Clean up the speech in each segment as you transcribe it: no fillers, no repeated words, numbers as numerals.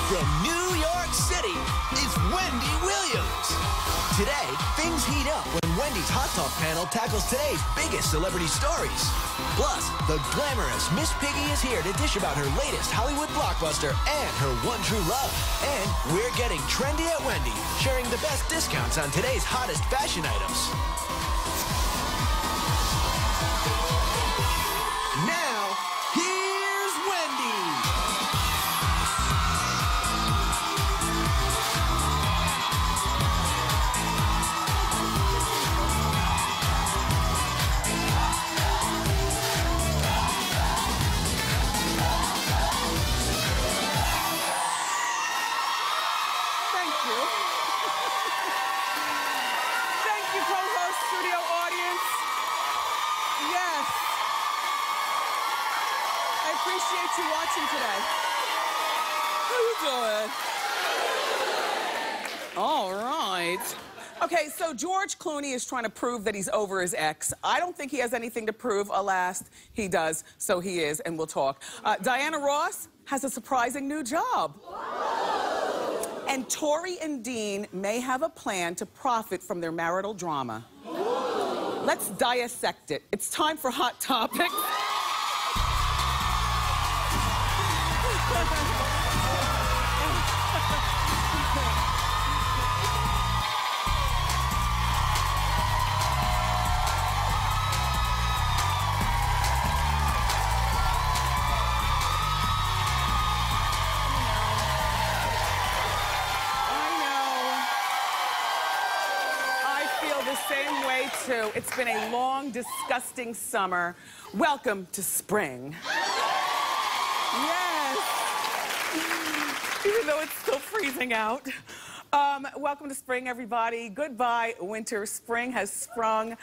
From New York City, it's Wendy Williams. Today, things heat up when Wendy's Hot Talk panel tackles today's biggest celebrity stories. Plus, the glamorous Miss Piggy is here to dish about her latest Hollywood blockbuster and her one true love. And we're getting trendy at Wendy, sharing the best discounts on today's hottest fashion items. Now, here's Wendy. Thank you. Thank you, co-host, studio audience. Yes. I appreciate you watching today. How you doing? All right. Okay, so George Clooney is trying to prove that he's over his ex. I don't think he has anything to prove. Alas, he does, so he is, and we'll talk. Diana Ross has a surprising new job. And Tori and Dean may have a plan to profit from their marital drama. Let's dissect it. It's time for Hot Topics. Same way, too. It's been a long, disgusting summer. Welcome to spring. Yes. Even though it's still freezing out. Welcome to spring, everybody. Goodbye, winter. Spring has sprung.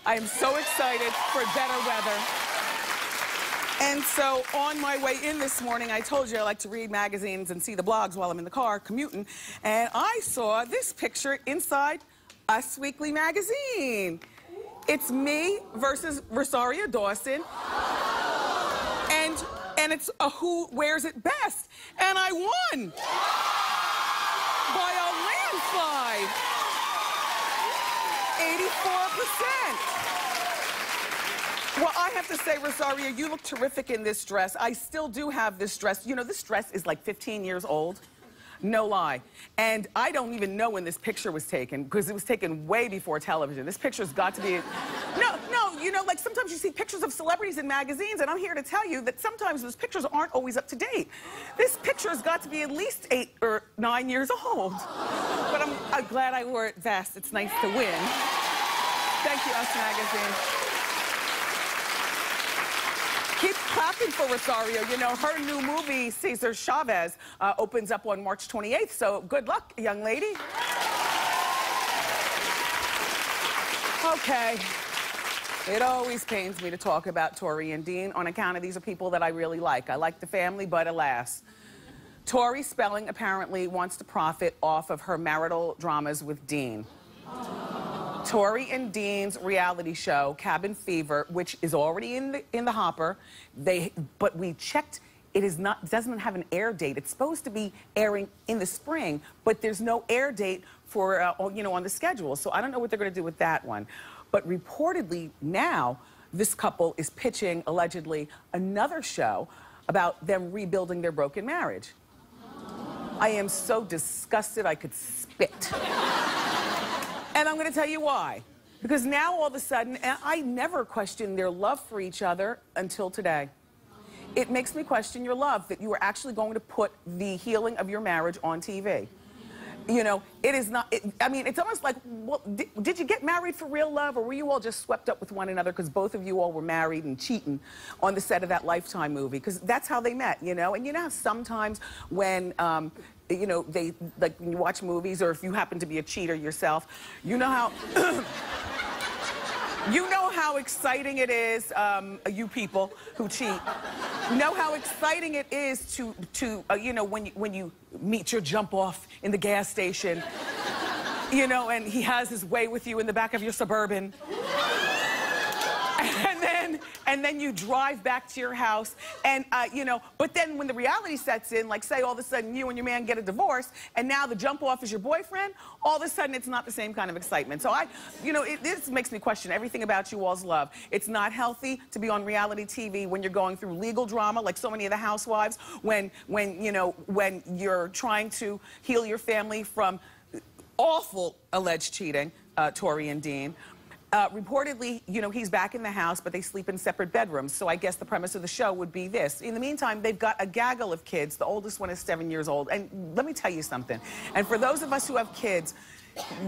I am so excited for better weather. And so, on my way in this morning, I told you I like to read magazines and see the blogs while I'm in the car commuting. And I saw this picture inside Us Weekly magazine. It's me versus Rosario Dawson. And it's a who wears it best. And I won by a landslide. 84%. Well, I have to say, Rosario, you look terrific in this dress. I still do have this dress. You know, this dress is like 15 years old. No lie. And I don't even know when this picture was taken, because it was taken way before television. This picture's got to be... No, you know, like sometimes you see pictures of celebrities in magazines, and I'm here to tell you that sometimes those pictures aren't always up to date. This picture's got to be at least 8 or 9 years old. But I'm glad I wore it best. It's nice to win. Thank you, Us Magazine. Keep clapping for Rosario. You know, her new movie, Cesar Chavez, opens up on March 28th, so good luck, young lady. Okay. It always pains me to talk about Tori and Dean on account of these are people that I really like. I like the family, but alas. Tori Spelling apparently wants to profit off of her marital dramas with Dean. Tori and Dean's reality show, Cabin Fever, which is already in the hopper, but we checked, it doesn't have an air date. It's supposed to be airing in the spring, but there's no air date for, you know, on the schedule. So I don't know what they're going to do with that one. But reportedly now, this couple is pitching, allegedly, another show about them rebuilding their broken marriage. I am so disgusted I could spit. And I'm going to tell you why. Because now, all of a sudden, and I never questioned their love for each other until today. It makes me question your love, that you are actually going to put the healing of your marriage on TV. You know, it is not, I mean, it's almost like, well, did you get married for real love, or were you all just swept up with one another because both of you all were married and cheating on the set of that Lifetime movie? Because that's how they met, you know? And you know how sometimes when, you know, like when you watch movies, or if you happen to be a cheater yourself, you know how... You know how exciting it is, you people who cheat, know how exciting it is to you know, when you meet your jump off in the gas station, you know, and he has his way with you in the back of your Suburban. And then then you drive back to your house, and you know, but then when the reality sets in, like say all of a sudden you and your man get a divorce, and now the jump off is your boyfriend, all of a sudden it's not the same kind of excitement. So you know, this makes me question everything about you all's love. It's not healthy to be on reality TV when you're going through legal drama, like so many of the housewives, when you're trying to heal your family from awful alleged cheating, Tori and Dean. Reportedly, you know, he's back in the house, but they sleep in separate bedrooms. So I guess the premise of the show would be this. In the meantime, they've got a gaggle of kids. The oldest one is 7 years old. And let me tell you something. And for those of us who have kids,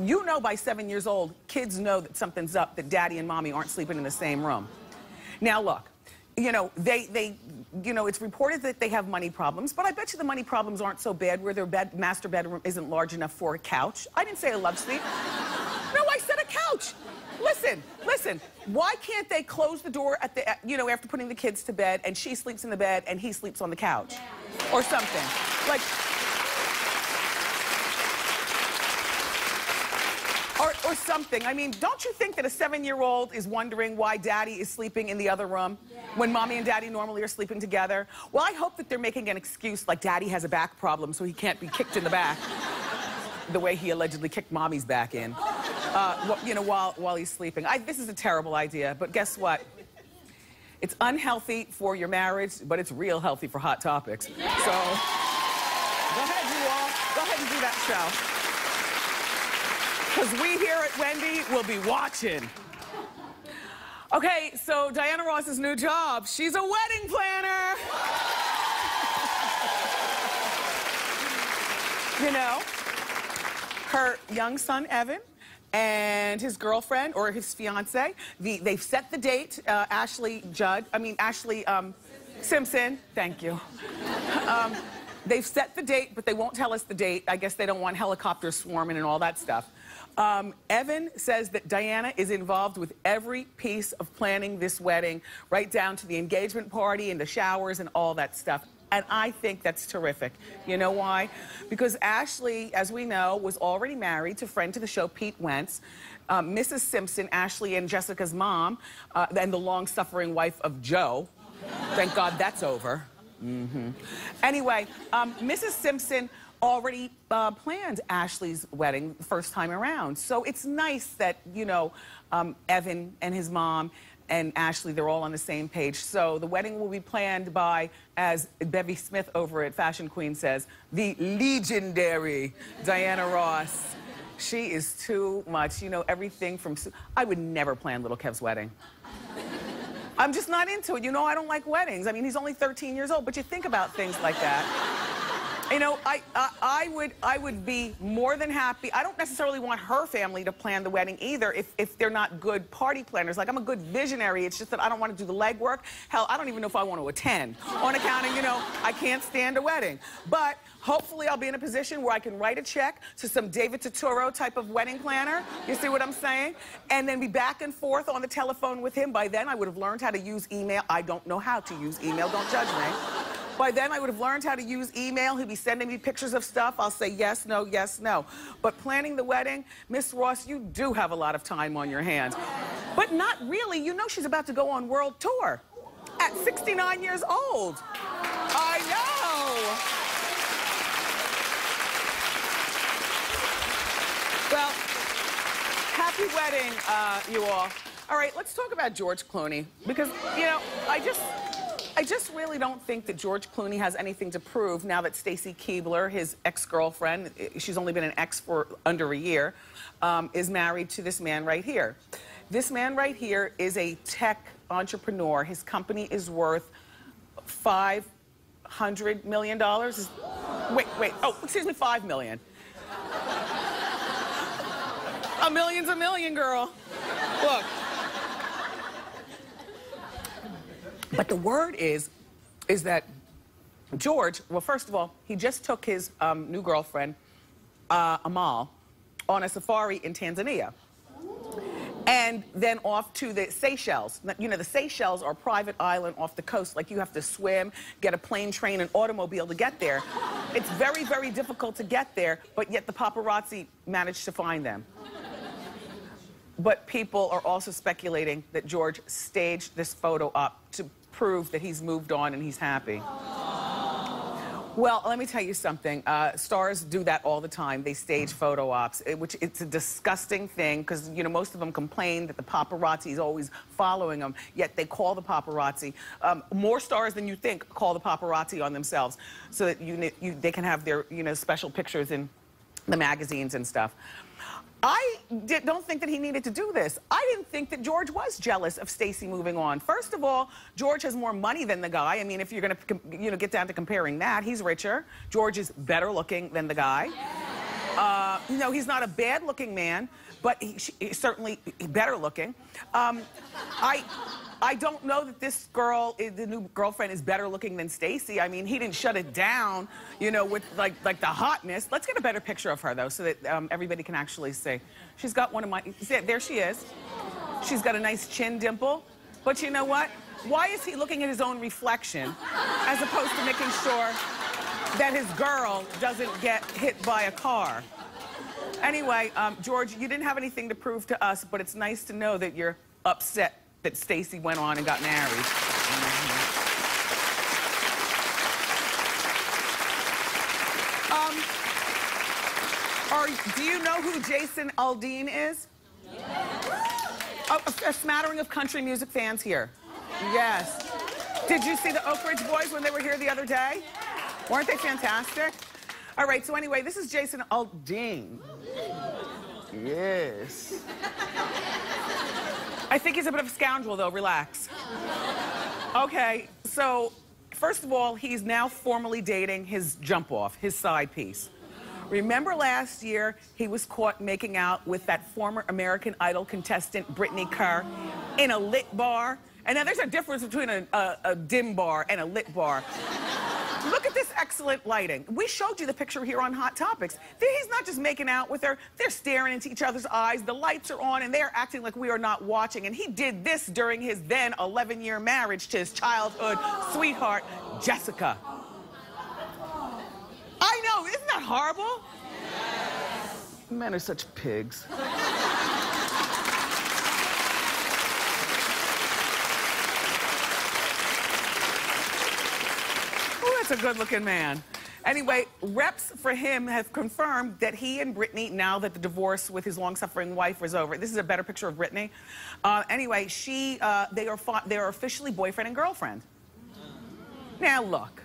you know by 7 years old, kids know that something's up, that daddy and mommy aren't sleeping in the same room. Now, look, you know, you know, it's reported that they have money problems, but I bet you the money problems aren't so bad where their master bedroom isn't large enough for a couch. I didn't say a love seat. No, I said a couch. Listen, why can't they close the door at the, you know, after putting the kids to bed, and she sleeps in the bed and he sleeps on the couch? Or something. Like, or something. I mean, don't you think that a 7-year-old is wondering why daddy is sleeping in the other room when mommy and daddy normally are sleeping together? Well, I hope that they're making an excuse like daddy has a back problem so he can't be kicked in the back the way he allegedly kicked mommy's back in. You know, while he's sleeping. This is a terrible idea, but guess what? It's unhealthy for your marriage, but it's real healthy for Hot Topics. So, go ahead, you all. Go ahead and do that show. Because we here at Wendy will be watching. Okay, so Diana Ross's new job. She's a wedding planner. You know, her young son, Evan, and his girlfriend, or his fiance, they've set the date, Ashley Simpson, thank you. They've set the date, but they won't tell us the date. I guess they don't want helicopters swarming and all that stuff. Evan says that Diana is involved with every piece of planning this wedding, right down to the engagement party and the showers and all that stuff. And I think that's terrific. You know why? Because Ashley, as we know, was already married to friend to the show, Pete Wentz. Mrs. Simpson, Ashley and Jessica's mom, and the long-suffering wife of Joe. Thank God that's over. Anyway, Mrs. Simpson already planned Ashley's wedding the first time around. So it's nice that, you know, Evan and his mom and Ashley, they're all on the same page. So the wedding will be planned by, as Bevy Smith over at Fashion Queen says, the legendary Diana Ross. She is too much. You know, everything from... I would never plan Little Kev's wedding. I'm just not into it. You know, I don't like weddings. I mean, he's only 13 years old, but you think about things like that. You know, I would be more than happy. I don't necessarily want her family to plan the wedding either if they're not good party planners. Like, I'm a good visionary. It's just that I don't want to do the legwork. Hell, I don't even know if I want to attend on account of, you know, I can't stand a wedding. But hopefully I'll be in a position where I can write a check to some David Turturro type of wedding planner. You see what I'm saying? And then be back and forth on the telephone with him. By then, I would have learned how to use email. I don't know how to use email. Don't judge me. By then, I would have learned how to use email. He'd be sending me pictures of stuff. I'll say yes, no, yes, no. But planning the wedding, Miss Ross, you do have a lot of time on your hands. But not really. You know she's about to go on world tour at 69 years old. I know. Well, happy wedding, you all. All right, let's talk about George Clooney. Because, you know, I just really don't think that George Clooney has anything to prove now that Stacy Keibler, his ex-girlfriend, she's only been an ex for under a year, is married to this man right here. This man right here is a tech entrepreneur. His company is worth $500 million. Wait, oh, excuse me, $5 million. A million's a million, girl. Look. But the word is that George, well, first of all, he just took his new girlfriend, Amal, on a safari in Tanzania. And then off to the Seychelles. You know, the Seychelles are a private island off the coast. Like, you have to swim, get a plane, train, and automobile to get there. It's very, very difficult to get there, but yet the paparazzi managed to find them. But people are also speculating that George staged this photo up to prove that he's moved on and he's happy. Well, let me tell you something. Stars do that all the time. They stage photo ops, which it's a disgusting thing because, you know, most of them complain that the paparazzi is always following them, yet they call the paparazzi. More stars than you think call the paparazzi on themselves so that they can have their, you know, special pictures in the magazines and stuff. I don't think that he needed to do this. I didn't think that George was jealous of Stacey moving on. First of all, George has more money than the guy. I mean, if you're going to, you know, get down to comparing that, he's richer. George is better looking than the guy. You know, he's not a bad-looking man, but he's certainly better looking. I don't know that this girl, the new girlfriend, is better looking than Stacey. I mean, he didn't shut it down, you know, with like the hotness. Let's get a better picture of her, though, so that everybody can actually see. She's got one of my, see, there she is. She's got a nice chin dimple. But you know what? Why is he looking at his own reflection as opposed to making sure that his girl doesn't get hit by a car? Anyway, George, you didn't have anything to prove to us, but it's nice to know that you're upset that Stacey went on and got married. Do you know who Jason Aldean is? Yes. Oh, a smattering of country music fans here. Yes. Did you see the Oak Ridge Boys when they were here the other day? Weren't they fantastic? All right, so anyway, this is Jason Aldean. Yes. I think he's a bit of a scoundrel, though. Relax. Okay, so first of all, he's now formally dating his jump-off, his side piece. Remember last year, he was caught making out with that former American Idol contestant, Brittany Kerr, in a lit bar? And now there's a difference between a dim bar and a lit bar. Look at this excellent lighting. We showed you the picture here on Hot Topics. He's not just making out with her. They're staring into each other's eyes. The lights are on, and they're acting like we are not watching. And he did this during his then 11-year marriage to his childhood sweetheart, Jessica. I know, isn't that horrible? Yes. Men are such pigs. That's a good-looking man. Anyway, reps for him have confirmed that he and Brittany, now that the divorce with his long-suffering wife was over, this is a better picture of Brittany. Anyway, they are officially boyfriend and girlfriend. Now look,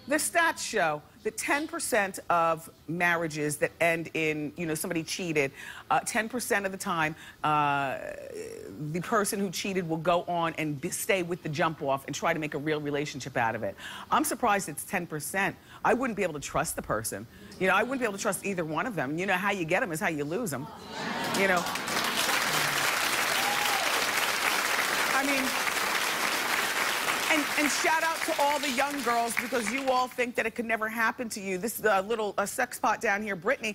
the stats show that 10% of marriages that end in, you know, somebody cheated, 10% of the time, the person who cheated will go on and stay with the jump-off and try to make a real relationship out of it. I'm surprised it's 10%. I wouldn't be able to trust the person. You know, I wouldn't be able to trust either one of them. You know, how you get them is how you lose them. You know. I mean, and shout out to all the young girls, because you all think that it could never happen to you. This little sex pot down here, Brittany.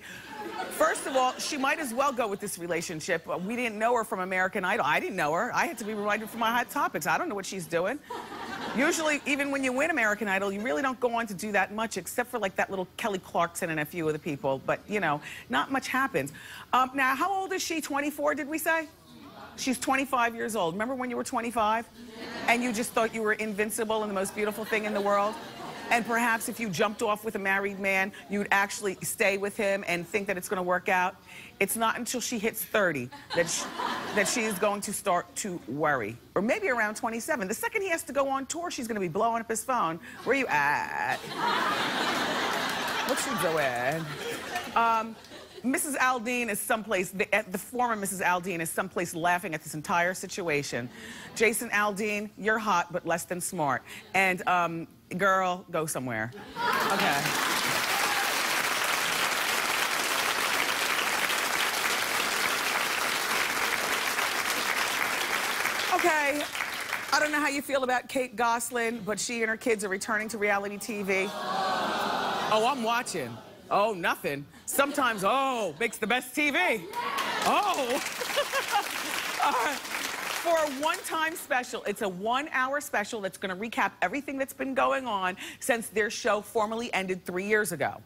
First of all, she might as well go with this relationship. We didn't know her from American Idol. I didn't know her. I had to be reminded from my Hot Topics. I don't know what she's doing. Usually, even when you win American Idol, you really don't go on to do that much, except for like that little Kelly Clarkson and a few of the people. But, you know, not much happens. Now, how old is she? 24, did we say? She's 25 years old. Remember when you were 25? And you just thought you were invincible and the most beautiful thing in the world? And perhaps if you jumped off with a married man, you'd actually stay with him and think that it's going to work out? It's not until she hits 30 that she is going to start to worry. Or maybe around 27. The second he has to go on tour, she's going to be blowing up his phone. Where you at? What you doing? Mrs. Aldean is someplace, the former Mrs. Aldean is someplace laughing at this entire situation. Jason Aldean, you're hot, but less than smart. And, girl, go somewhere. Okay. Okay, I don't know how you feel about Kate Gosselin, but she and her kids are returning to reality TV. Oh, I'm watching. Oh, nothing. Sometimes, oh, makes the best TV. Oh. For a one-time special, it's a 1-hour special that's going to recap everything that's been going on since their show formally ended 3 years ago.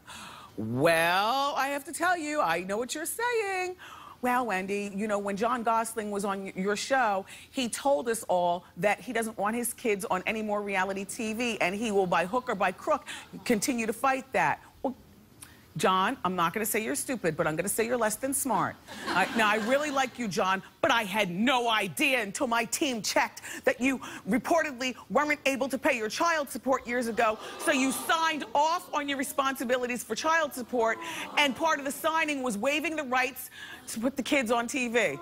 Well, I have to tell you, I know what you're saying. well, Wendy, you know, when John Gosling was on your show, he told us all that he doesn't want his kids on any more reality TV, and he will, by hook or by crook, continue to fight that. Well, John, I'm not going to say you're stupid, but I'm going to say you're less than smart. Now, I really like you, John, but I had no idea until my team checked that you reportedly weren't able to pay your child support years ago, so you signed off on your responsibilities for child support, and part of the signing was waiving the rights to put the kids on TV.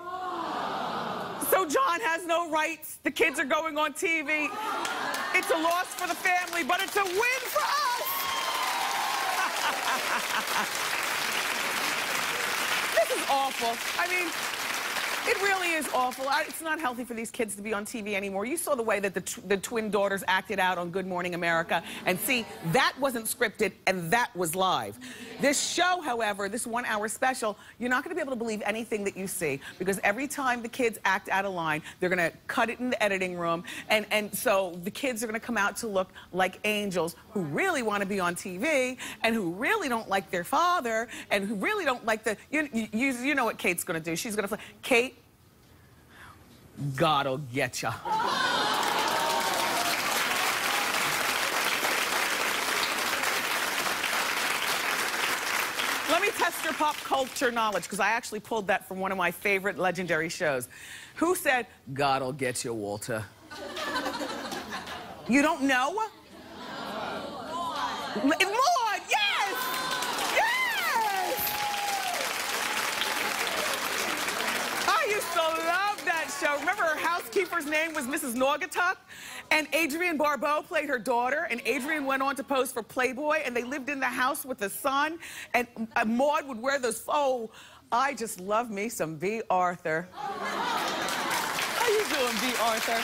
So John has no rights. The kids are going on TV. It's a loss for the family, but it's a win for us. This is awful. I mean, it really is awful. It's not healthy for these kids to be on TV anymore. You saw the way that the twin daughters acted out on Good Morning America. And see, that wasn't scripted, and that was live. This show, however, this 1 hour special, you're not going to be able to believe anything that you see, because every time the kids act out of line, they're going to cut it in the editing room. And so the kids are going to come out to look like angels who really want to be on TV and who really don't like their father and who really don't like the... You know what Kate's going to do. She's going to... Kate, God'll get ya. Let me test your pop culture knowledge, because I actually pulled that from one of my favorite legendary shows. Who said, God'll get you, Walter? You don't know? Maud, yes! Yes! I used to love that show. Remember, her housekeeper's name was Mrs. Naugatuck? And Adrienne Barbeau played her daughter, and Adrienne went on to pose for Playboy, and they lived in the house with the son, and Maud would wear those, oh, I just love me some B. Arthur. How you doing, B. Arthur?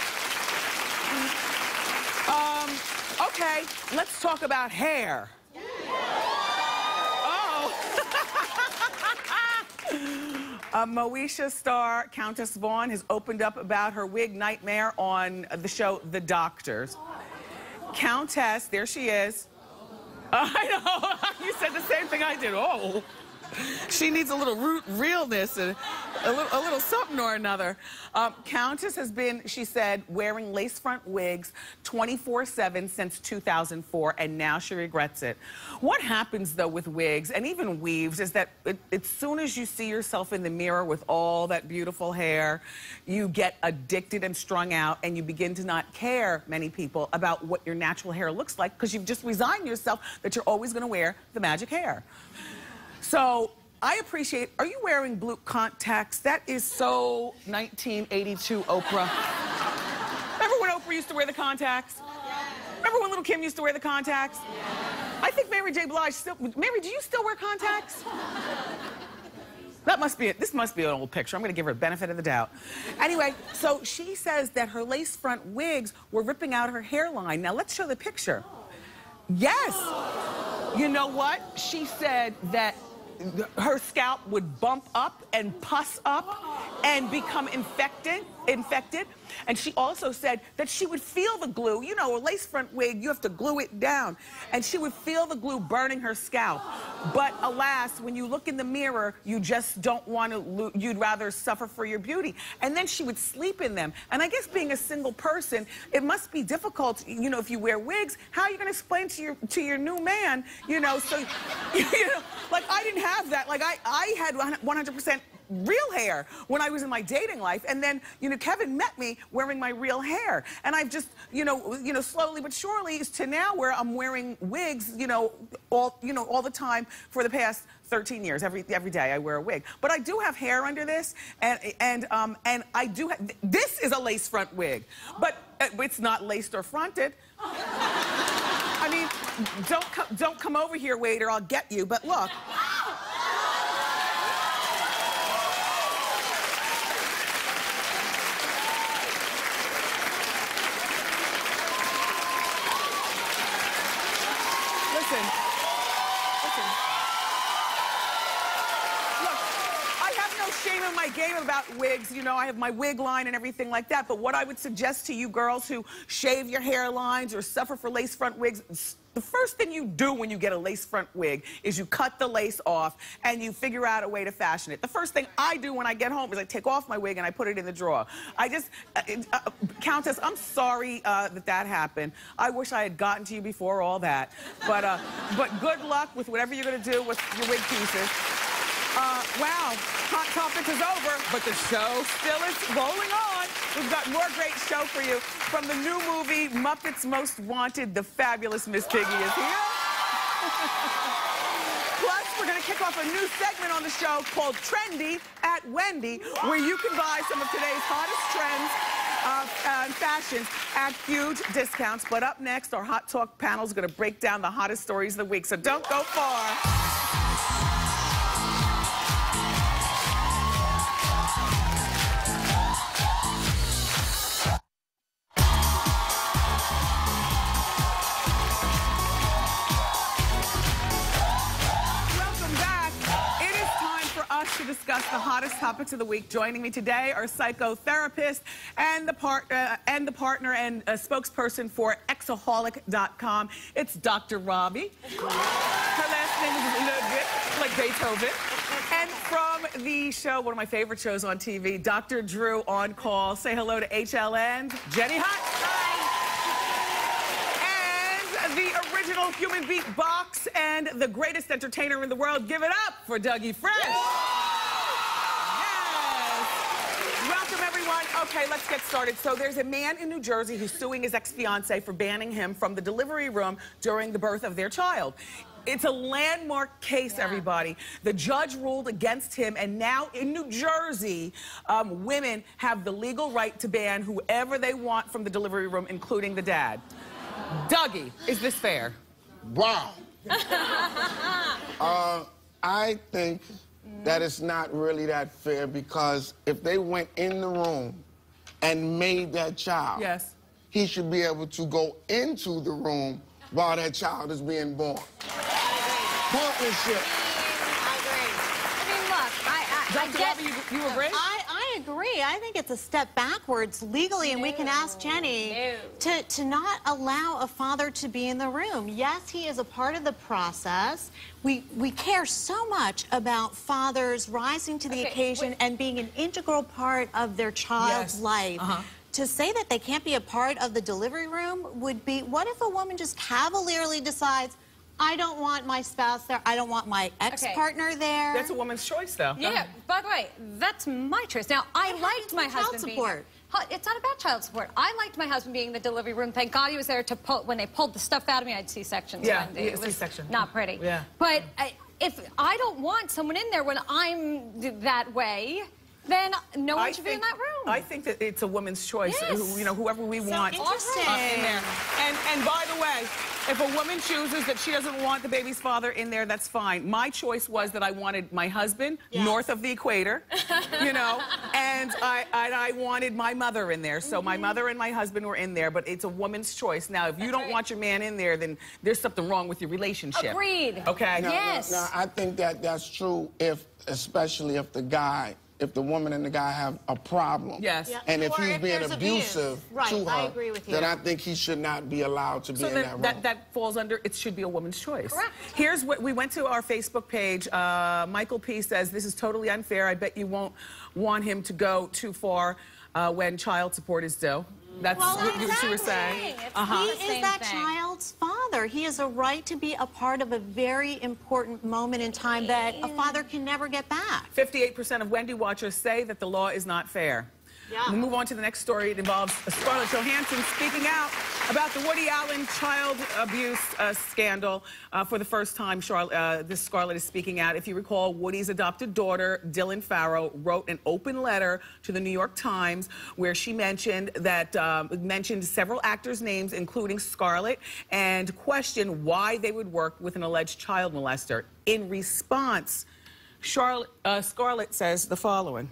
Okay, let's talk about hair. Oh. Moesha star Countess Vaughn has opened up about her wig nightmare on the show The Doctors. Countess, there she is. I know, you said the same thing I did. Oh. She needs a little realness and a little something or another. Countess has been, she said, wearing lace front wigs 24/7 since 2004, and now she regrets it. What happens, though, with wigs and even weaves is that as soon as you see yourself in the mirror with all that beautiful hair, you get addicted and strung out, and you begin to not care, many people, about what your natural hair looks like, because you've just resigned yourself that you're always going to wear the magic hair. So I appreciate, are you wearing blue contacts? That is so 1982 Oprah. Remember when Oprah used to wear the contacts? Remember when Little Kim used to wear the contacts? I think Mary J. Blige still, Mary, do you still wear contacts? That must be it. This must be an old picture. I'm going to give her the benefit of the doubt. Anyway, so she says that her lace front wigs were ripping out her hairline. Now let's show the picture. Yes. You know what? She said that her scalp would bump up and pus up and become infected. And she also said that she would feel the glue. You know, a lace front wig, you have to glue it down. And she would feel the glue burning her scalp. But alas, when you look in the mirror, you just don't want to, you'd rather suffer for your beauty. And then she would sleep in them. And I guess being a single person, it must be difficult, you know, if you wear wigs, how are you going to explain to your new man, you know, so, you know, like I didn't have that. Like I had 100% real hair when I was in my dating life, and then, you know, Kevin met me wearing my real hair, and I've just, you know, slowly but surely, to now where I'm wearing wigs, all the time for the past 13 years. Every day I wear a wig, but I do have hair under this, and I do. This is a lace front wig, but it's not laced or fronted. I mean, don't come over here, waiter. I'll get you. But look. Listen. Look, I have no shame in my game about wigs. You know, I have my wig line and everything like that. But what I would suggest to you girls who shave your hairlines or suffer for lace front wigs, the first thing you do when you get a lace front wig is you cut the lace off and you figure out a way to fashion it. The first thing I do when I get home is I take off my wig and I put it in the drawer. I just, Countess, I'm sorry that happened. I wish I had gotten to you before all that. But good luck with whatever you're gonna do with your wig pieces. Wow, Hot Topic is over, but the show still is rolling on. We've got more great show for you. From the new movie, Muppets Most Wanted, the fabulous Miss Piggy is here. Plus, we're gonna kick off a new segment on the show called Trendy at Wendy, where you can buy some of today's hottest trends and fashions at huge discounts. But up next, our Hot Talk panel is gonna break down the hottest stories of the week, so don't go far. To discuss the hottest topics of the week. Joining me today are psychotherapist and the partner and a spokesperson for Exaholic.com. It's Dr. Robbie. Her last name is Ludwig, like Beethoven. And from the show, one of my favorite shows on TV, Dr. Drew on Call. Say hello to HLN, Jenny Hunt. Hi. And the original human beatbox and the greatest entertainer in the world. Give it up for Dougie Fresh. Okay, let's get started. So there's a man in New Jersey who's suing his ex-fiancée for banning him from the delivery room during the birth of their child. It's a landmark case, everybody. The judge ruled against him, and now in New Jersey, women have the legal right to ban whoever they want from the delivery room, including the dad. Dougie, is this fair? Wow. I think that it's not really that fair, because if they went in the room and made that child, yes, he should be able to go into the room while that child is being born. Partnership. I agree. I mean, look, Dr. Robbie, you agree? I agree. I think it's a step backwards legally, and we can ask Jenny to not allow a father to be in the room. Yes, he is a part of the process. We care so much about fathers rising to the occasion and being an integral part of their child's life. To say that they can't be a part of the delivery room would be, what if a woman just cavalierly decides, I don't want my spouse there, I don't want my ex-partner there? That's a woman's choice, though. Yeah, by the way, that's my choice. Now, I liked my husband being there. It's not about child support. I liked my husband being in the delivery room. Thank God he was there to pull, when they pulled the stuff out of me, I had C-sections. Yeah, it was C-section. not pretty. Yeah. But if I don't want someone in there when I'm that way, then no one should be in that room. I think that it's a woman's choice. Yes. You know, whoever we want in there. And by the way, if a woman chooses that she doesn't want the baby's father in there, that's fine. My choice was that I wanted my husband north of the equator, you know, and I wanted my mother in there. So my mother and my husband were in there, but it's a woman's choice. Now, if you don't want your man in there, then there's something wrong with your relationship. Agreed. Okay? Yes. Now, I think that that's true, especially if the woman and the guy have a problem. Yes. Yeah. And if he's being abusive to her, I agree with you. then I think he should not be allowed to be in that room. That falls under, it should be a woman's choice. Correct. Here's what, we went to our Facebook page. Michael P. says, this is totally unfair. I bet you won't want him to go too far when child support is due. That's what you were saying. He is that child's father. He has a right to be a part of a very important moment in time that a father can never get back. 58% of Wendy watchers say that the law is not fair. Yeah. We'll move on to the next story. It involves Scarlett Johansson speaking out about the Woody Allen child abuse scandal. For the first time, this Scarlett is speaking out. If you recall, Woody's adopted daughter, Dylan Farrow, wrote an open letter to the New York Times where she mentioned several actors' names, including Scarlett, and questioned why they would work with an alleged child molester. In response, Scarlett says the following.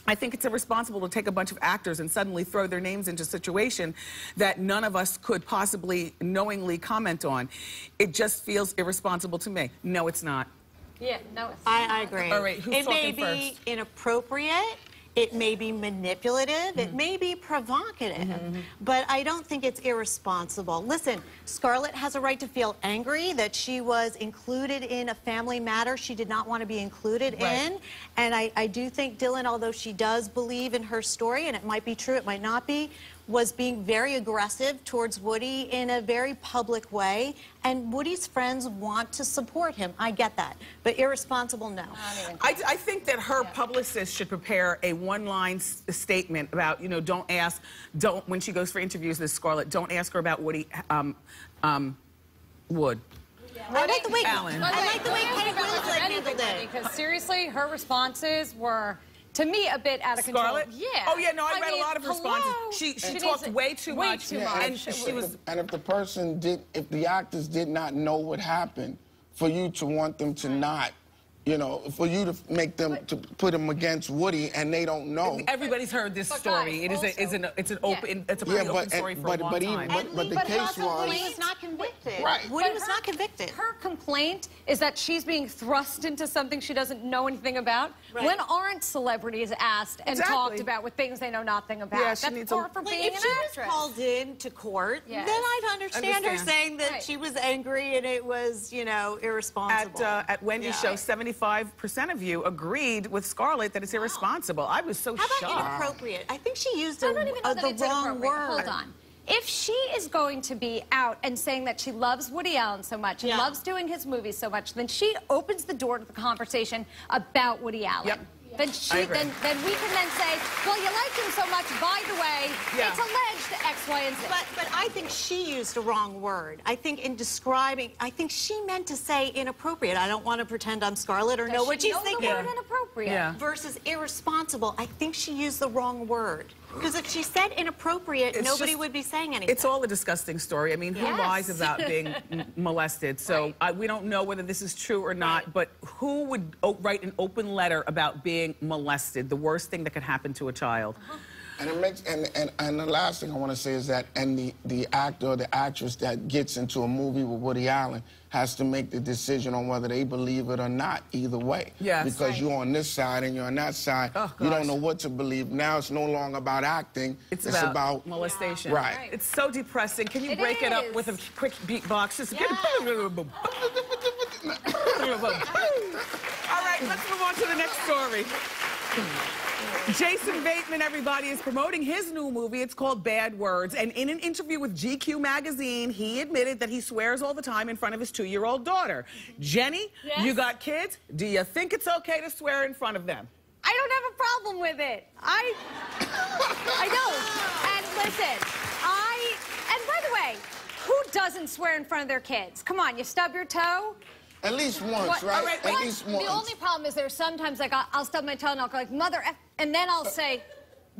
I think it's irresponsible to take a bunch of actors and suddenly throw their names into a situation that none of us could possibly knowingly comment on. It just feels irresponsible to me. No, it's not. Yeah, no, it's I agree. All right, who's it may talking be first? inappropriate. It may be manipulative, it may be provocative, but I don't think it's irresponsible. Listen, Scarlett has a right to feel angry that she was included in a family matter she did not want to be included in. And I do think Dylan, although she does believe in her story, and it might be true, it might not be, was being very aggressive towards Woody in a very public way, and Woody's friends want to support him. I get that, but irresponsible, no. I think that her publicist should prepare a one-line statement about, you know, when she goes for interviews with Scarlett, don't ask her about Woody Wood. I like the way Allen. I like the way Kate Winslet handled it. Because seriously, her responses were, to me, a bit out of control. Scarlett? Yeah. Oh, yeah, no, I read a lot of responses. She talked way too much. Way too much. And she was... And if the person if the actors did not know what happened, for you to want them to not, you know, for you to make them, to put them against Woody, and they don't know. Everybody's heard this story. Guys, it's a pretty open story for a long time. But the case was... Woody was not convicted. Right. Woody was not convicted. Her complaint is that she's being thrust into something she doesn't know anything about. Right. When aren't celebrities asked and talked about with things they know nothing about? Yeah, she That's needs far from being If an she was actress. called in to court, Yes. then I'd understand her saying that Right. she was angry and it was, you know, irresponsible. At Wendy's show, 75% of you agreed with Scarlett that it's irresponsible. I was so How shocked. about inappropriate? I think she used I don't even know that the it's wrong inappropriate. word. Hold on. If she is going to be out and saying that she loves Woody Allen so much and Yeah. loves doing his movies so much, then she opens the door to the conversation about Woody Allen. Yep. Then I agree. then we can then say, well, you liked him so much, by the way, it's alleged X, Y, and Z. But I think she used a wrong word. I think in describing, I think she meant to say inappropriate. I don't want to pretend I'm Scarlett or know what she's thinking. The word inappropriate. Yeah. Versus irresponsible. I think she used the wrong word. Because if she said inappropriate, nobody would be saying anything. It's all a disgusting story. I mean, who Yes. lies about being molested? So we don't know whether this is true or not, but who would write an open letter about being molested, the worst thing that could happen to a child? And it makes, and the last thing I want to say is that, and the actor or the actress that gets into a movie with Woody Allen has to make the decision on whether they believe it or not, either way. Yes. Because you're on this side and you're on that side. Oh, you don't know what to believe. Now it's no longer about acting. It's about molestation. Right. It's so depressing. Can you break it up with a quick beatbox? Just get All right, let's move on to the next story. Jason Bateman, everybody, is promoting his new movie. It's called Bad Words. And in an interview with GQ magazine, he admitted that he swears all the time in front of his 2-year-old daughter. Jenny, you got kids? Do you think it's okay to swear in front of them? I don't have a problem with it. I don't. And listen, and by the way, who doesn't swear in front of their kids? Come on, you stub your toe? At least once, right? At least once. The only problem is there's sometimes, like, I'll stub my toe and I'll go like, mother F, and then I'll say,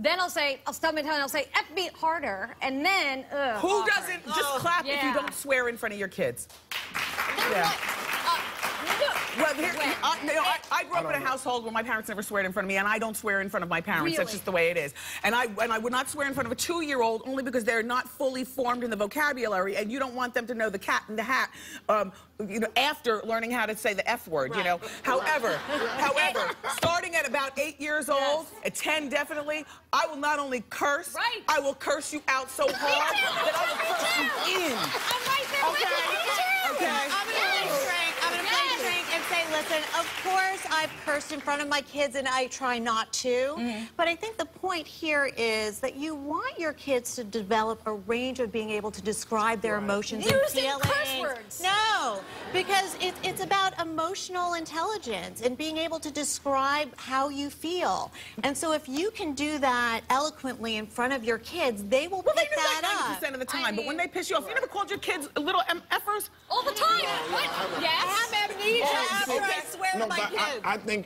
I'll stub my toe and I'll say, F me harder, and then, ugh. Who doesn't? Just clap if you don't swear in front of your kids. Yeah. Well, I grew up in a household where my parents never swear in front of me, and I don't swear in front of my parents. Really? That's just the way it is. And I would not swear in front of a 2-year-old only because they're not fully formed in the vocabulary, and you don't want them to know the cat in the hat, you know, after learning how to say the F word, you know. However, starting at about 8 years old, at 10 definitely, I will not only curse, I will curse you out so hard that I will curse you in. I'm right there with you, too. Okay. I'm gonna play drink and say, listen, of course I've cursed in front of my kids and I try not to, but I think the point here is that you want your kids to develop a range of being able to describe their emotions and Using feelings. curse words. No, because it's about emotional intelligence and being able to describe how you feel. And so if you can do that eloquently in front of your kids, they will pick that up. 90% of the time, but when they piss you off, you never called your kids little effers? All the time. What? Yes. I have amnesia after I swear to my but kids.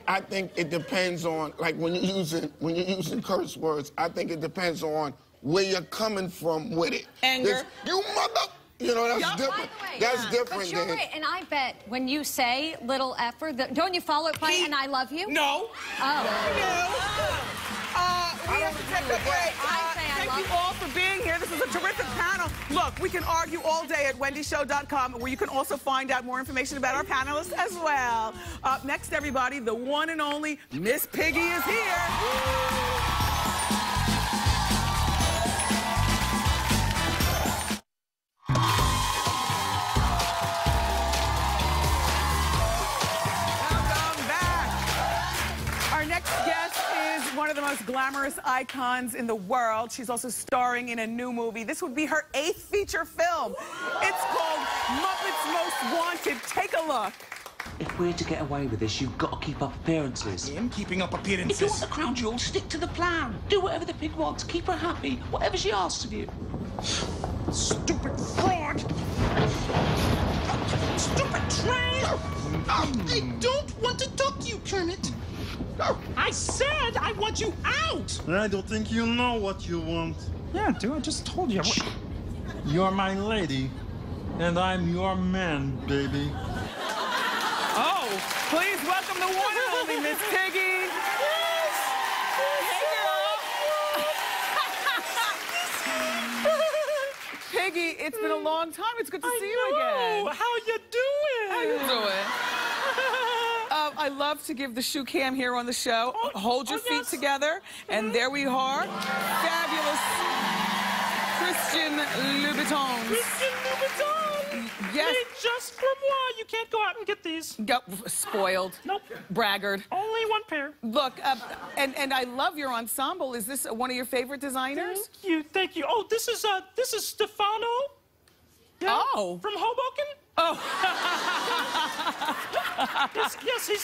I think it depends on, like, when you're using curse words, I think it depends on where you're coming from with it. Anger. You mother. You know, that's different. That's different. But you're right, and I bet when you say little effer, don't you follow it by and I love you? No. Oh. We have to take a break. I say I love you all for being here. This is a terrific panel. Look, we can argue all day at wendyshow.com, where you can also find out more information about our panelists as well. Up next, everybody, the one and only Miss Piggy is here. One of the most glamorous icons in the world. She's also starring in a new movie. This would be her 8th feature film. It's called Muppets Most Wanted. Take a look. If we're to get away with this, you've got to keep up appearances. I am keeping up appearances. If you want the crown jewel, stick to the plan. Do whatever the pig wants. Keep her happy. Whatever she asks of you. Stupid fraud! Stupid train! I don't want to talk to you, Kermit. I said I want you out! I don't think you know what you want. Yeah, dude, I just told you. You're my lady, and I'm your man, baby. Oh, please welcome the one and only Miss Piggy. Yes! Hey, girl. Piggy, it's been a long time. It's good to see you again. How you doing? How you doing? I love to give the shoe cam here on the show. Hold your feet together, and there we are. Fabulous Christian Louboutins. Christian Louboutin! Yes. Made just for moi. You can't go out and get these. Spoiled. Nope. Braggart. Only one pair. Look, and I love your ensemble. Is this one of your favorite designers? Thank you, thank you. Oh, this is Stefano. Yeah, Oh. From Hoboken. Oh. yes, he's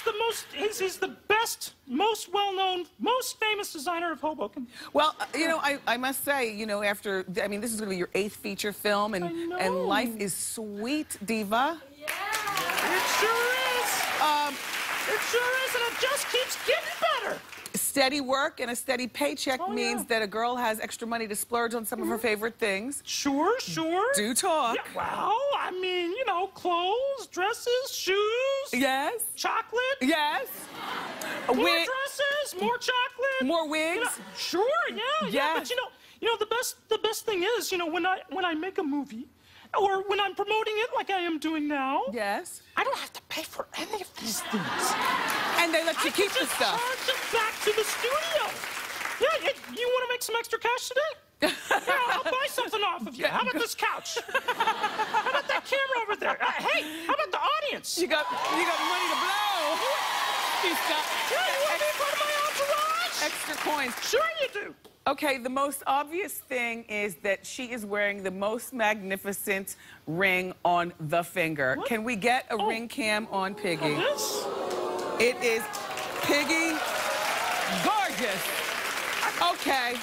the best, most well-known, most famous designer of Hoboken. Well, you know, I must say, you know, this is going to be your 8th feature film, and life is sweet, diva. Yeah. It sure is. It sure is, and it just keeps getting better. Steady work and a steady paycheck means that a girl has extra money to splurge on some of her favorite things. Sure. Do talk. Yeah, well, I mean, you know, clothes, dresses, shoes. Yes. Chocolate. Yes. More dresses, more chocolate. More wigs. You know, sure, yeah. Yes. But you know, the best thing is, you know, when I make a movie, or when I'm promoting it like I am doing now. Yes. I don't have to pay for any of these things. And they let you keep the stuff. I can just charge it back to the studio. Yeah, you want to make some extra cash today? Yeah, I'll buy something off of you. How about this couch? How about that camera over there? Hey, how about the audience? You got money to blow. She's got Yeah, you want to be part of my entourage? extra coins. Sure you do. Okay, the most obvious thing is that she is wearing the most magnificent ring on the finger. What? Can we get a ring cam on Piggy? This? It is Piggy gorgeous. Okay.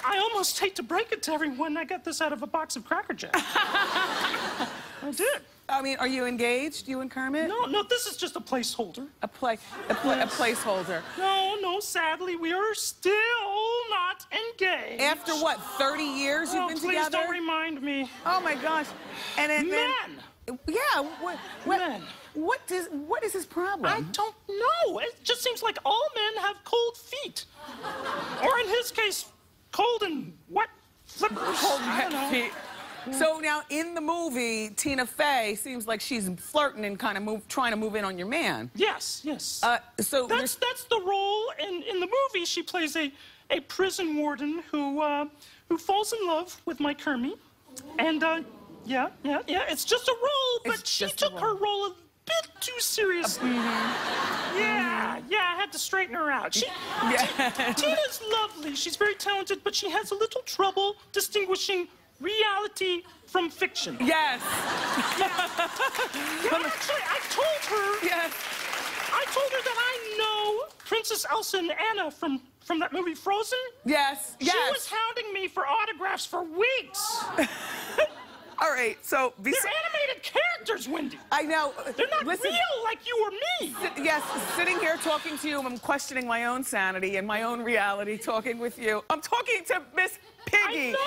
I almost hate to break it to everyone. I got this out of a box of Cracker Jacks. I did. I mean, are you engaged, you and Kermit? No, this is just a placeholder. A placeholder. No, sadly, we are still not engaged. After what, 30 years you've been please together? don't remind me. Oh my gosh. And then, Men! Yeah, Men. What is his problem? I don't know. It just seems like all men have cold feet. Or in his case, cold and wet flippers. Cold I don't know. feet. So now in the movie, Tina Fey seems like she's flirting and kind of trying to move in on your man. Yes. So That's the role in the movie. She plays a prison warden who falls in love with my Kermie. And yeah. It's just a role, but she took her role a bit too seriously. Yeah, I had to straighten her out. Tina's lovely. She's very talented, but she has a little trouble distinguishing reality from fiction. Yes. Yeah, actually, I told her. Yes. I told her that I know Princess Elsa and Anna from that movie Frozen. Yes. She was hounding me for autographs for weeks. All right, so... They're animated characters, Wendy. I know. They're not real like you or me. Yes, sitting here talking to you, I'm questioning my own sanity and my own reality talking with you. I'm talking to Miss Piggy. I know.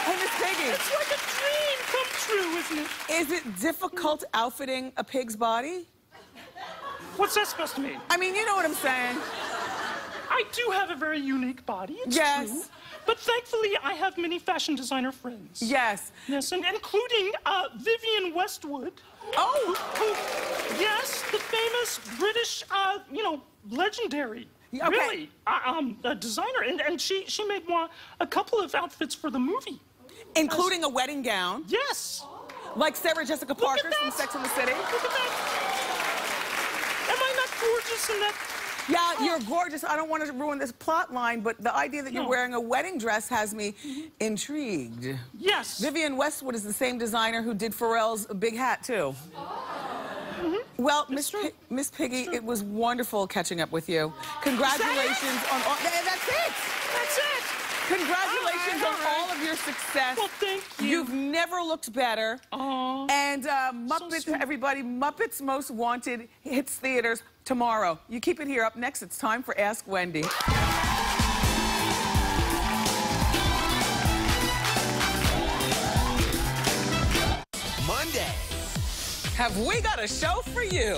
Hey, Miss Piggy. It's like a dream come true, isn't it? Is it difficult outfitting a pig's body? What's that supposed to mean? I mean, you know what I'm saying. I do have a very unique body, it's true. But thankfully, I have many fashion designer friends. Yes. Yes, and including Vivienne Westwood. Oh! Yes, the famous British, you know, legendary. Okay. Really, a designer, and she made a couple of outfits for the movie. Including a wedding gown. Yes. Like Sarah Jessica Parker from Sex and the City. Look at that. Am I not gorgeous in that? Yeah, you're gorgeous. I don't want to ruin this plot line, but the idea that you're wearing a wedding dress has me intrigued. Yes. Vivienne Westwood is the same designer who did Pharrell's big hat, too. Well, Miss Piggy, it was wonderful catching up with you. Congratulations on all... That's it! That's it! Congratulations on all of your success. Well, thank you. You've never looked better. Aww. And Muppets, everybody, Muppets Most Wanted hits theaters tomorrow. You keep it here. Up next, it's time for Ask Wendy. Monday. Have we got a show for you?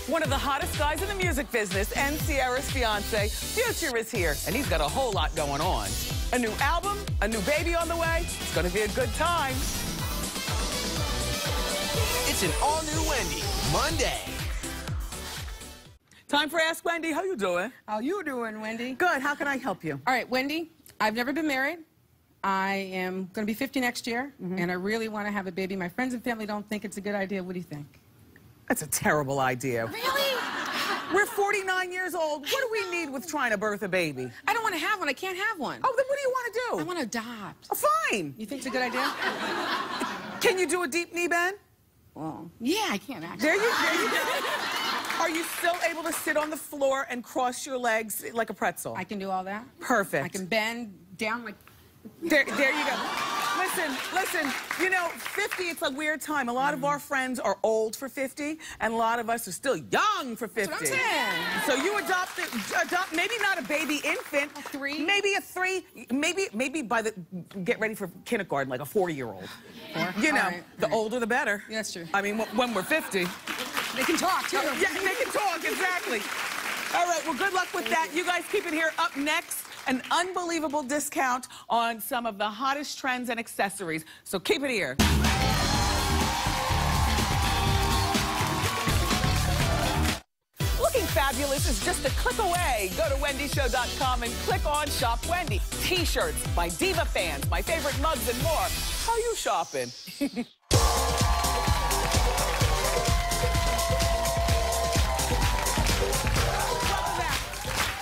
One of the hottest guys in the music business and Sierra's fiance, Future, is here, and he's got a whole lot going on. A new album, a new baby on the way. It's gonna be a good time. It's an all-new Wendy, Monday. Time for Ask Wendy. How you doing? How you doing, Wendy? Good. How can I help you? All right, Wendy, I've never been married. I am going to be 50 next year, and I really want to have a baby. My friends and family don't think it's a good idea. What do you think? That's a terrible idea. Really? We're 49 years old. What do we need with trying to birth a baby? I don't want to have one. I can't have one. Oh, then what do you want to do? I want to adopt. Oh, fine. You think it's a good idea? Can you do a deep knee bend? Well, yeah, I can actually. There you go. Are you still able to sit on the floor and cross your legs like a pretzel? I can do all that. Perfect. I can bend down like... There you go. Listen, you know, 50, it's a weird time. A lot of our friends are old for 50, and a lot of us are still young for 50. That's what I'm saying. So you adopt, maybe not a baby infant. A 3? Maybe a 3. Maybe get ready for kindergarten, like a 40-year-old. 4? You know, All the right. older the better. Yeah, that's true. I mean, when we're 50. They can talk, too. Yeah, they can talk, exactly. All right, well, good luck with that. You guys keep it here. Up next, an unbelievable discount on some of the hottest trends and accessories. So keep it here. Looking fabulous is just a click away. Go to wendyshow.com and click on Shop Wendy. T-shirts by Diva fans, my favorite mugs and more. How you shopping?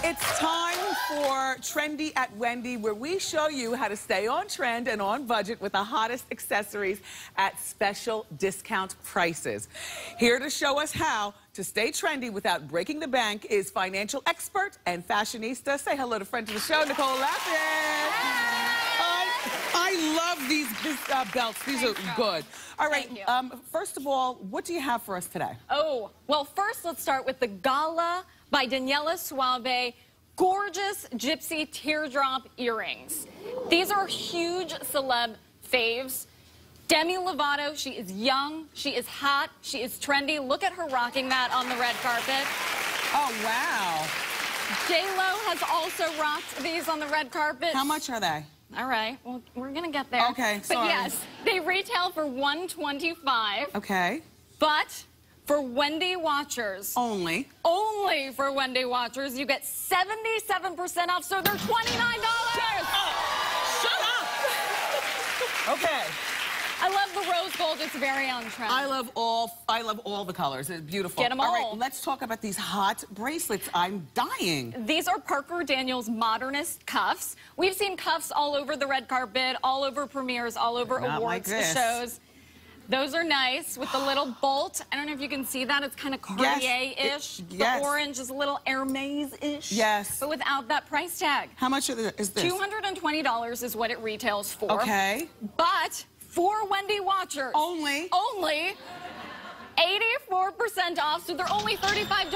It's time for Trendy at Wendy, where we show you how to stay on trend and on budget with the hottest accessories at special discount prices. Here to show us how to stay trendy without breaking the bank is financial expert and fashionista. Say hello to friend of the show, Nicole Lapin. I love these belts. These are good. All right. First of all, what do you have for us today? Oh, well, first let's start with the Gala by Daniela Suave gorgeous gypsy teardrop earrings. These are huge celeb faves. Demi Lovato, she is young, she is hot, she is trendy. Look at her rocking that on the red carpet. Oh, wow. J-Lo has also rocked these on the red carpet. How much are they? All right, well, we're gonna get there. Okay, but sorry. yes, they retail for $125. Okay. But for Wendy watchers, only for Wendy watchers, you get 77% off, so they're $29. Oh, shut up. Okay. I love the rose gold. It's very on trend. I love all the colors. It's beautiful. Get them all. All right, let's talk about these hot bracelets. I'm dying. These are Parker Daniels modernist cuffs. We've seen cuffs all over the red carpet, all over premieres, all over Not awards like this. shows. Those are nice with the little bolt. I don't know if you can see that. It's kind of Cartier-ish. Yes. The orange is a little Hermes-ish. Yes. But without that price tag. How much is this? $220 is what it retails for. Okay. But for Wendy watchers. Only 84% off, so they're only $35.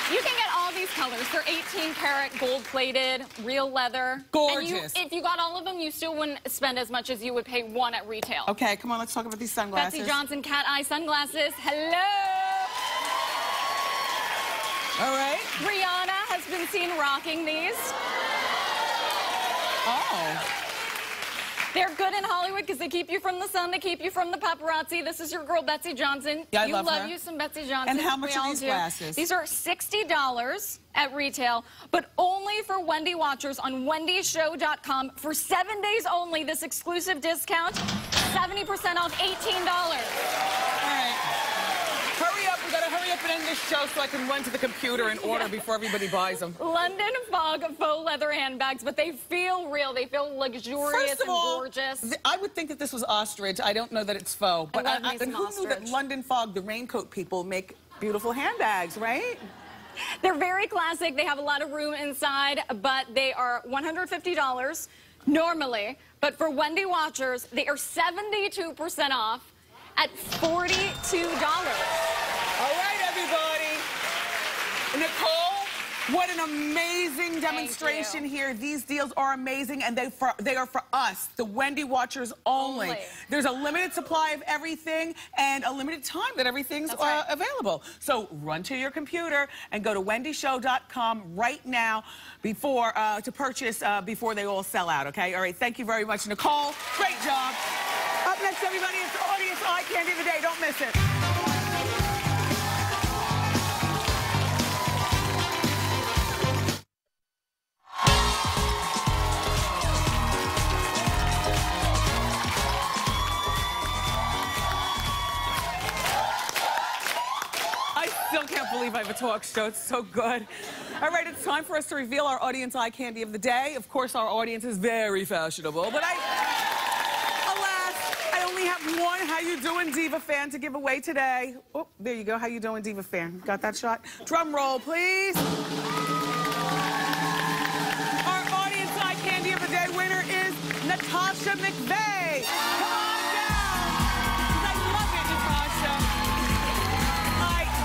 You can get all these colors. They're 18-karat, gold-plated, real leather. Gorgeous. And if you got all of them, you still wouldn't spend as much as you would pay one at retail. Okay, come on, let's talk about these sunglasses. Betsy Johnson cat eye sunglasses. Hello. All right. Rihanna has been seen rocking these. Oh. They're good in Hollywood because they keep you from the sun, they keep you from the paparazzi. This is your girl, Betsy Johnson. Yeah, I you love her. you some Betsy Johnson. And how much We are all these do. glasses? These are $60 at retail, but only for Wendy watchers on wendyshow.com for 7 days only. This exclusive discount, 70% off, $18. All right. Hurry up. We got to hurry up and end this show so I can run to the computer and order before everybody buys them. London Fog faux leather handbags, but they feel real. They feel luxurious First of all, and gorgeous. I would think that this was ostrich. I don't know that it's faux. But love me some who knew that ostrich. London Fog, the raincoat people, make beautiful handbags, right? They're very classic. They have a lot of room inside, but they are $150 normally. But for Wendy watchers, they are 72% off at $42. All right, everybody. Nicole, what an amazing demonstration here. These deals are amazing, and they are for us, the Wendy watchers only. There's a limited supply of everything and a limited time that everything's available. So run to your computer and go to wendyshow.com right now before to purchase before they all sell out, okay? All right, thank you very much, Nicole. Great job. Up next, everybody, it's Audience Eye Candy of the Day. Don't miss it. I still can't believe I have a talk show. It's so good. All right, it's time for us to reveal our Audience Eye Candy of the Day. Of course, our audience is very fashionable, but alas, I only have one How You Doing Diva fan to give away today. Oh, there you go. How You Doing Diva fan. Got that shot? Drum roll, please. Our Audience Eye Candy of the Day winner is Natasha McVeigh. Come on down. I love it, Natasha.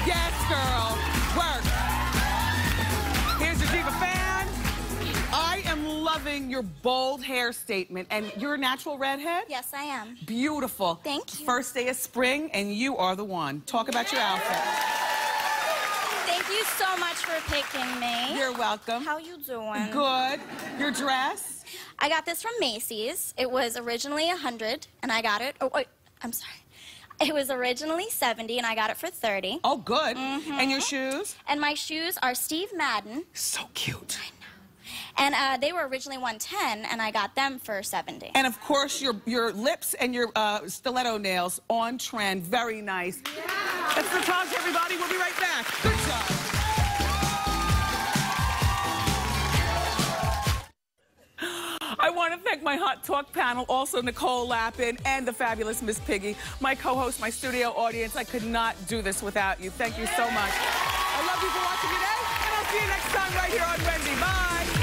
Yes, girl. Work. Here's your Diva fan. I am loving your bold hair statement. And you're a natural redhead? Yes, I am. Beautiful. Thank you. First day of spring, and you are the one. Talk about your outfit. Thank you so much for picking me. You're welcome. How you doing? Good. Your dress? I got this from Macy's. It was originally $100, and I got it. Oh, wait, I'm sorry. It was originally $70, and I got it for $30. Oh, good. And your shoes? And my shoes are Steve Madden. So cute. I know. And they were originally $110, and I got them for $70. And of course, your lips and your stiletto nails on trend. Very nice. Yeah. That's Natasha, everybody. We'll be right back. Good job. I want to thank my Hot Talk panel, also Nicole Lappin and the fabulous Miss Piggy, my co-host, my studio audience. I could not do this without you. Thank you so much. I love you for watching today, and I'll see you next time right here on Wendy. Bye.